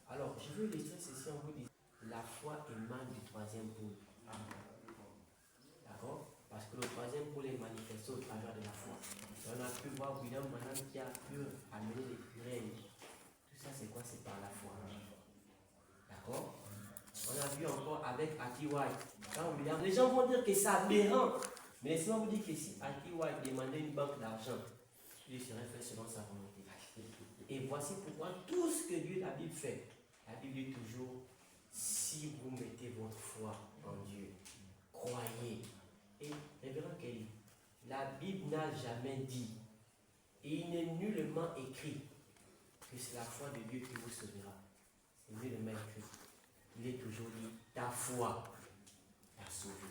Alors, je veux illustrer ceci en vous disant, la foi émane du troisième pôle. D'accord? Parce que le troisième pôle est manifesté au travers de la foi. Et on a pu voir William Branham qui a pu amener les curés. Tout ça, c'est quoi? C'est par la foi. D'accord? On a vu encore avec Ati White. Quand William, les gens vont dire que c'est aberrant. Mais laissez-moi vous dire que si Ati White demandait une banque d'argent, il serait fait selon sa volonté. Et voici pourquoi tout ce que Dieu, la Bible fait, la Bible dit toujours, si vous mettez votre foi en Dieu, croyez. Et révérend Kelly, la Bible n'a jamais dit, et il n'est nullement écrit, que c'est la foi de Dieu qui vous sauvera. C'est nullement écrit. Il est toujours dit, ta foi t'a sauvé.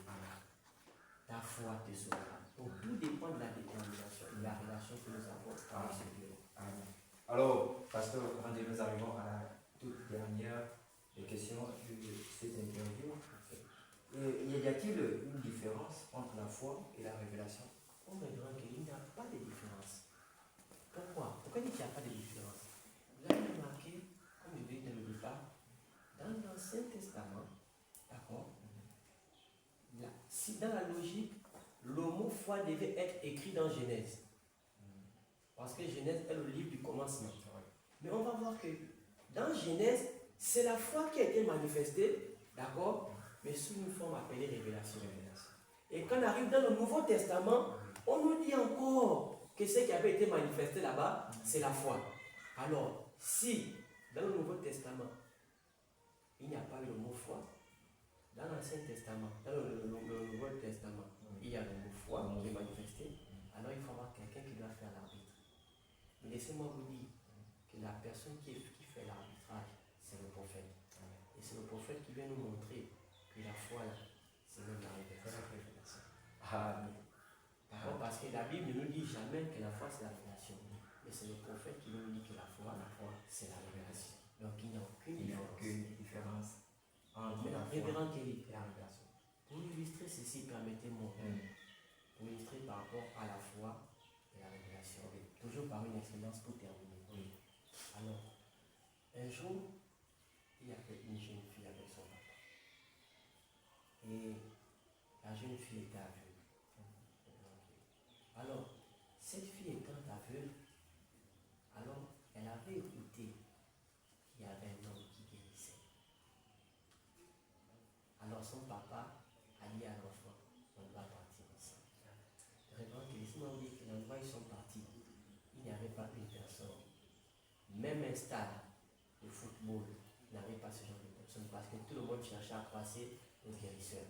Ta foi te sauvera. Donc tout dépend de la détermination, de la relation que nous avons avec ce Dieu. Amen. Alors, pasteur, quand nous arrivons à la toute dernière question de cette interview, y a-t-il une différence entre la foi et la révélation? On me dit qu'il n'y a pas de différence. Pourquoi? Pourquoi il n'y a pas de différence? Vous avez remarqué, comme je l'ai dit au départ, dans l'Ancien Testament, d'accord, si dans la logique, le mot foi devait être écrit dans Genèse. Parce que Genèse est le livre du commencement. Mais on va voir que dans Genèse, c'est la foi qui a été manifestée, d'accord, mais sous une forme appelée révélation. Et quand on arrive dans le Nouveau Testament, on nous dit encore que ce qui avait été manifesté là-bas, c'est la foi. Alors, si dans le Nouveau Testament, il n'y a pas eu le mot foi, dans l'Ancien Testament, dans le Nouveau Testament, il y a le mot foi qui est manifesté, alors il faut avoir quelqu'un qui doit faire l'arbitre. Mais laissez-moi vous dire que la personne qui fait l'arbitrage, c'est le prophète. Et c'est le prophète qui vient nous montrer que la foi, là, c'est même la révélation. Amen. Parce que la Bible ne nous dit jamais que la foi, c'est la révélation. Mais c'est le prophète qui nous dit que la foi, c'est la révélation. Donc il n'y a aucune différence entre la foi et la révélation. Pour illustrer ceci, permettez-moi, pour illustrer par rapport à la foi et la révélation, toujours par une expérience pour terminer. Alors, un jour, il y avait une jeune fille avec son papa. Et la jeune fille était aveugle. Alors, cette fille étant aveugle, alors elle avait écouté qu'il y avait un homme qui guérissait. Alors son papa a dit à l'enfant, on va partir ensemble. Révérend que laissez-moi vous dire que l'endroit où ils sont partis, il n'y avait pas une personne. Même un stade de football n'avait pas ce genre de personnes parce que tout le monde cherchait à croiser le guérisseur.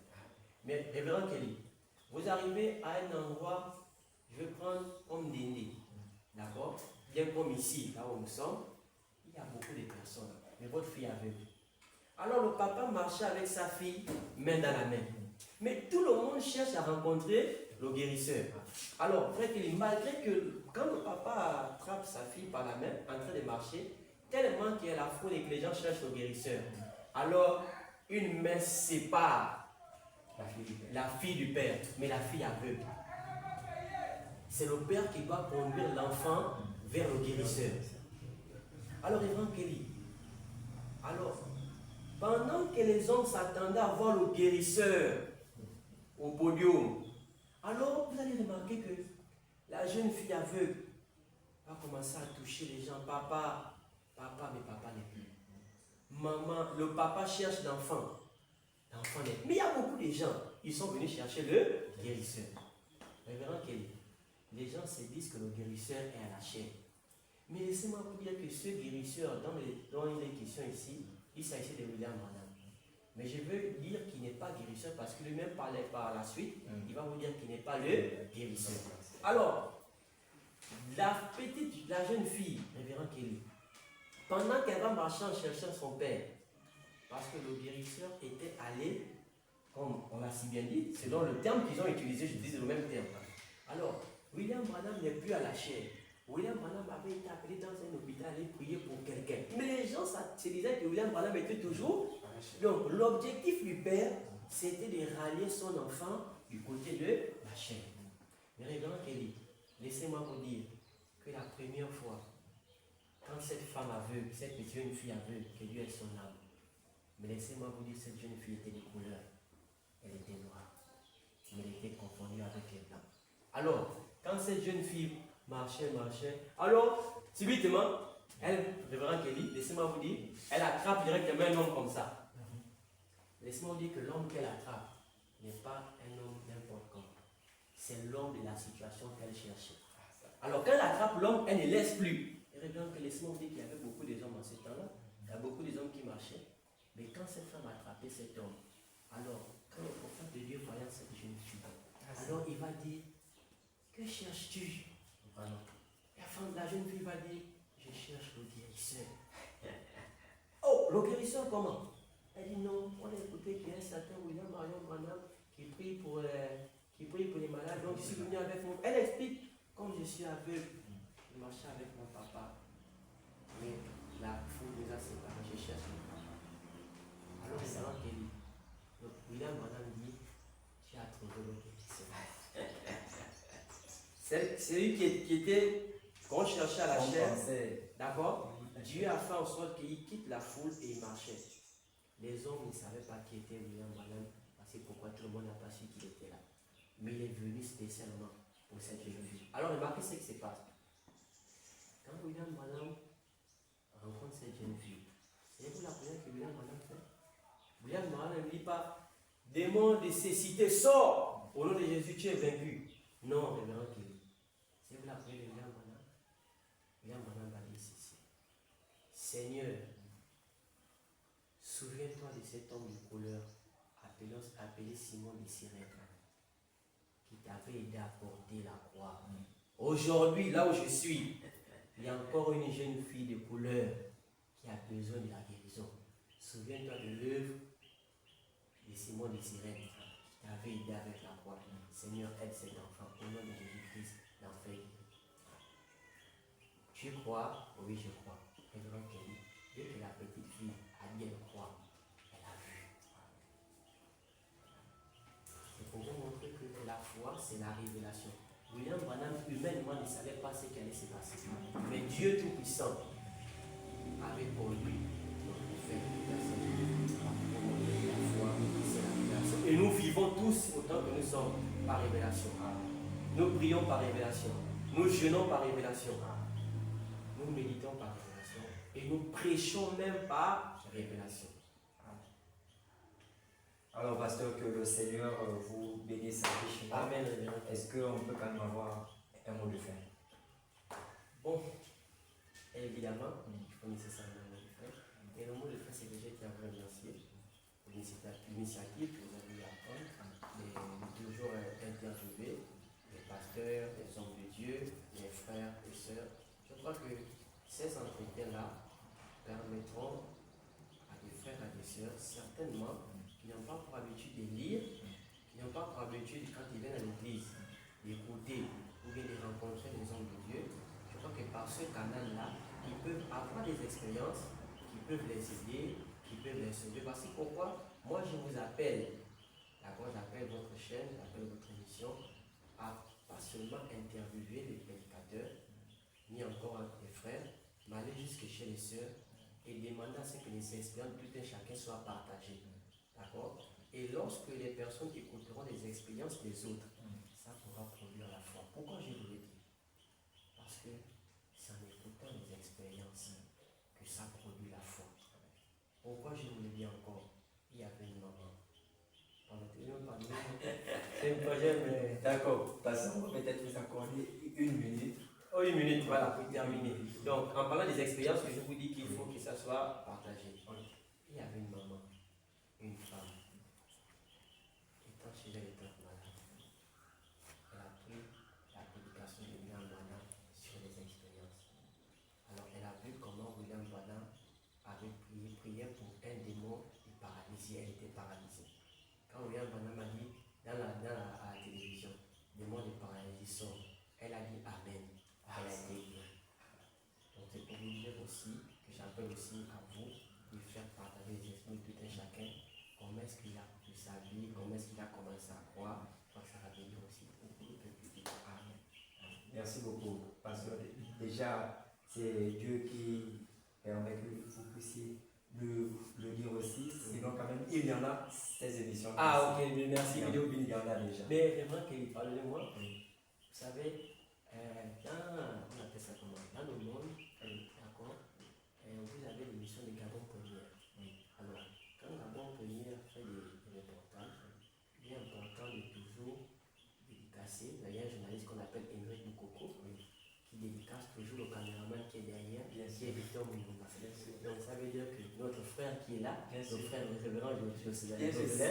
Mais révérend Kelly, vous arrivez à un endroit, je vais prendre comme Ndende, d'accord? Bien comme ici, là où nous sommes, il y a beaucoup de personnes, mais votre fille est aveugle. Alors le papa marchait avec sa fille, main dans la main. Mais tout le monde cherche à rencontrer le guérisseur. Alors, frère Kelly, malgré que quand le papa attrape sa fille par la main, en train de marcher, tellement qu'il y a la foule et que les gens cherchent le guérisseur, alors une main sépare La fille du père, mais la fille aveugle. C'est le père qui doit conduire l'enfant vers le guérisseur. Alors, Révérend Kelly, alors, pendant que les hommes s'attendaient à voir le guérisseur au podium, alors vous allez remarquer que la jeune fille aveugle va commencer à toucher les gens. Papa, papa, mais papa n'est plus. Maman, le papa cherche l'enfant. L'enfant n'est plus. Mais il y a beaucoup de gens, ils sont venus chercher le guérisseur. Révérend Kelly, les gens se disent que le guérisseur est à la chair. Mais laissez-moi vous dire que ce guérisseur, dont il est question ici, il s'agit de William Branham. Mais je veux dire qu'il n'est pas guérisseur parce que lui-même parlait par la suite, il va vous dire qu'il n'est pas le guérisseur. Alors, la jeune fille, Révérend Kelly, pendant qu'elle va marcher en cherchant son père, parce que le guérisseur était allé, comme on l'a si bien dit, selon le terme qu'ils ont utilisé, je dis le même terme. Alors, William Branham n'est plus à la chair. William Branham avait été appelé dans un hôpital, aller prier pour quelqu'un. Mais les gens se disaient que William Branham était toujours. Donc, l'objectif du père, c'était de rallier son enfant du côté de la chair. Mais Révérend Kelly, laissez-moi vous dire que la première fois, quand cette femme aveugle, cette petite jeune fille aveugle, que Dieu est son âme, mais laissez-moi vous dire, cette jeune fille était de couleur. Elle était noire. Mais elle était confondue avec les blancs. Alors, quand cette jeune fille marchait, alors, subitement, elle, Révérend Kelly, laissez-moi vous dire, elle attrape directement un homme comme ça. Laissez-moi vous dire que l'homme qu'elle attrape n'est pas un homme n'importe comment. C'est l'homme de la situation qu'elle cherchait. Alors, quand elle attrape l'homme, elle ne laisse plus. Et Révérend Kelly, laissez-moi vous dire qu'il y avait beaucoup d'hommes en ce temps-là. Il y a beaucoup d'hommes qui marchaient. Mais quand cette femme a attrapé cet homme, alors, quand le prophète de Dieu voyait cette jeune fille, alors il va dire, que cherches-tu? La jeune fille va dire, je cherche le guérisseur. Oh, le guérisseur comment? Elle dit non, on a écouté qu'il y a un certain William Marion Branham qui prie pour les malades, donc je suis venu avec moi. Elle explique, comme je suis aveugle, je marchais avec mon papa, mais la foule nous a séparés, je cherche mon papa. Alors Révérend Kelly, William Branham dit, tu as trouvé le guérisseur. C'est lui qui était, qu'on cherchait à la chair, d'accord? Dieu a fait en sorte qu'il quitte la foule et il marchait. Les hommes ne savaient pas qui était William Branham, parce que pourquoi tout le monde n'a pas su qu'il était là. Mais il est venu spécialement pour cette jeune fille. Alors remarquez ce qui se passe. Quand William Branham rencontre cette jeune fille, savez-vous la première que William Branham fait? William Branham ne dit pas, démon de cécité, sors! Au nom de Jésus, tu es vaincu. Non, Révérend Kelly. C'est vous la prière de William Branham. William Branham va dire ceci. Seigneur, souviens-toi de cet homme de couleur appelé Simon de Cyrène, qui t'avait aidé à porter la croix. Aujourd'hui, là où je suis, il y a encore une jeune fille de couleur qui a besoin de la guérison. Souviens-toi de l'œuvre de Simon de Cyrène, qui t'avait aidé avec la croix. Seigneur, aide cet enfant. Au nom de Jésus-Christ, l'enfant. Tu crois? Oui, je crois. Révérend Kelly, dès que la petite fille a dit elle croit, elle a vu. C'est pour vous montrer que la foi, c'est la révélation. William Branham, humainement, ne savait pas ce qui allait se passer. Mais Dieu Tout-Puissant avait pour lui notre fait la foi, c'est la révélation. Et nous vivons tous autant que nous sommes par révélation. Nous prions par révélation. Nous jeûnons par révélation. Nous méditons par révélation. Et nous prêchons même par révélation. Alors, pasteur, que le Seigneur vous bénisse richement. Amen. Est-ce qu'on peut quand même avoir un mot de fin? Bon, évidemment, il faut nécessairement un mot de fin. Et le mot de fin, c'est que j'ai été à vous remercier pour l'initiative que vous avez eu à prendre, de toujours interviewer les pasteurs, les hommes de Dieu, les frères et sœurs. Je crois que ces entretiens-là permettront à des frères et des sœurs, certainement, qui n'ont pas pour habitude de lire, qui n'ont pas pour habitude, quand ils viennent à l'église, d'écouter ou bien de rencontrer les hommes de Dieu. Je crois que par ce canal-là, ils peuvent avoir des expériences qui peuvent les aider, qui peuvent les sauver. Voici pourquoi moi je vous appelle D'accord, j'appelle votre chaîne, j'appelle votre émission à pas seulement interviewer les prédicateurs, ni encore les frères, mais aller jusque chez les sœurs et demander à ce que les expériences de tout un chacun soient partagées. D'accord? Et lorsque les personnes écouteront les expériences des autres, ça pourra produire la foi. Pourquoi je vous le dis? Parce que c'est en écoutant les expériences que ça produit la foi. Pourquoi je vous le dis encore? Il y avait une maman. C'est un projet, mais. D'accord, passons, on va peut-être vous accorder une minute. Oh, une minute, voilà, pour terminer. Donc, en parlant des expériences, je vous dis qu'il faut que ça soit partagé. Il y avait une maman, une femme, et quand chez elle était malade, elle a pris la prédication de William Branham sur les expériences. Alors, elle a vu comment William Branham avait prié pour un démon de paralysie. Elle était paralysée. Quand William Branham a dit à la télévision, démon de paralysie sort, elle a dit Amen. Elle a été guérie. Donc, c'est pour vous dire aussi que j'appelle aussi à vous de faire partager les esprits de tout un chacun. Comment est-ce qu'il a pu sa vie, comment est-ce qu'il a commencé à croire. Je crois que ça va venir aussi pour le peuple public. Amen. Merci beaucoup, pasteur. Déjà, c'est Dieu qui permet que vous puissiez le dire aussi. Sinon, quand même, il y en a ces émissions. Ah, ok, merci, il vidéo. y en a déjà. Mais vraiment qu'il parle de moi, vous savez, on appelle ça comment? Dans le monde, d'accord, vous avez l'émission de Gabon Première. Alors, quand Gabon Première fait des reportages, il est important de toujours dédicacer. D'ailleurs, il y a un journaliste qu'on appelle Émeric Boukoko, qui dédicace toujours le caméraman qui est derrière, qui est Victor Moumouma. Donc, ça veut dire que notre frère qui est là, le frère le révérend José,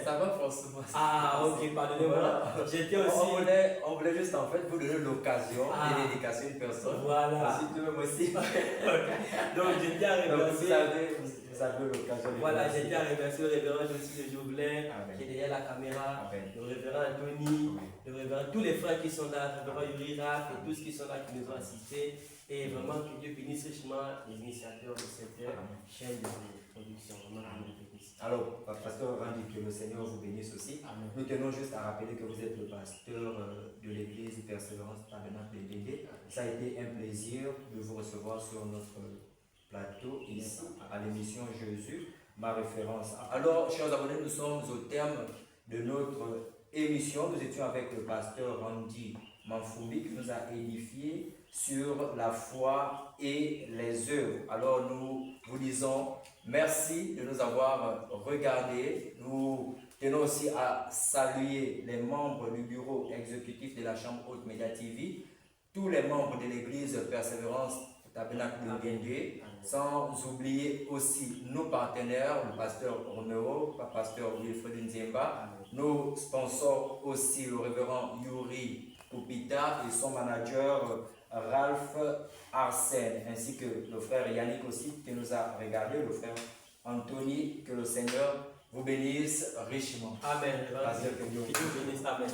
ça va forcément. Ah, ok, pardonnez-moi. Voilà. J'étais aussi. On voulait juste en fait vous donner l'occasion de dédicacer une personne. Voilà. Ensuite, nous-mêmes aussi. Donc, j'étais à remercier. Vous avez l'occasion de Voilà, j'étais à remercier le révérend aussi de Jovelin, Amen. qui est derrière la caméra, Amen. le révérend Anthony, le révérend, tous les frères qui sont là, le révérend Yuri Raph et tous qui sont là, qui nous ont assistés. Et vraiment que Dieu bénisse richement les initiateurs de cette chaîne de production. Vraiment que Dieu bénisse. Alors, pasteur Randy, que le Seigneur vous bénisse aussi. Amen. Nous tenons juste à rappeler que vous êtes le pasteur de l'église Persévérance Tabernacle de Dédé. Ça a été un plaisir de vous recevoir sur notre plateau ici à l'émission Jésus, ma référence. Alors, chers abonnés, nous sommes au terme de notre émission. Nous étions avec le pasteur Randy Manfoumbi qui nous a édifié sur la foi et les œuvres. Alors nous vous disons merci de nous avoir regardés. Nous tenons aussi à saluer les membres du bureau exécutif de la Chambre Haute Média TV, tous les membres de l'église Persévérance Tabernacle de Guingué, sans oublier aussi nos partenaires, le pasteur Romero, le pasteur Wilfred Nzemba, nos sponsors aussi, le révérend Yuri Koupita et son manager Ralph Arsène, ainsi que le frère Yannick aussi qui nous a regardé, le frère Anthony, que le Seigneur vous bénisse richement. Amen. Pasteur, que Dieu vous bénisse. Amen.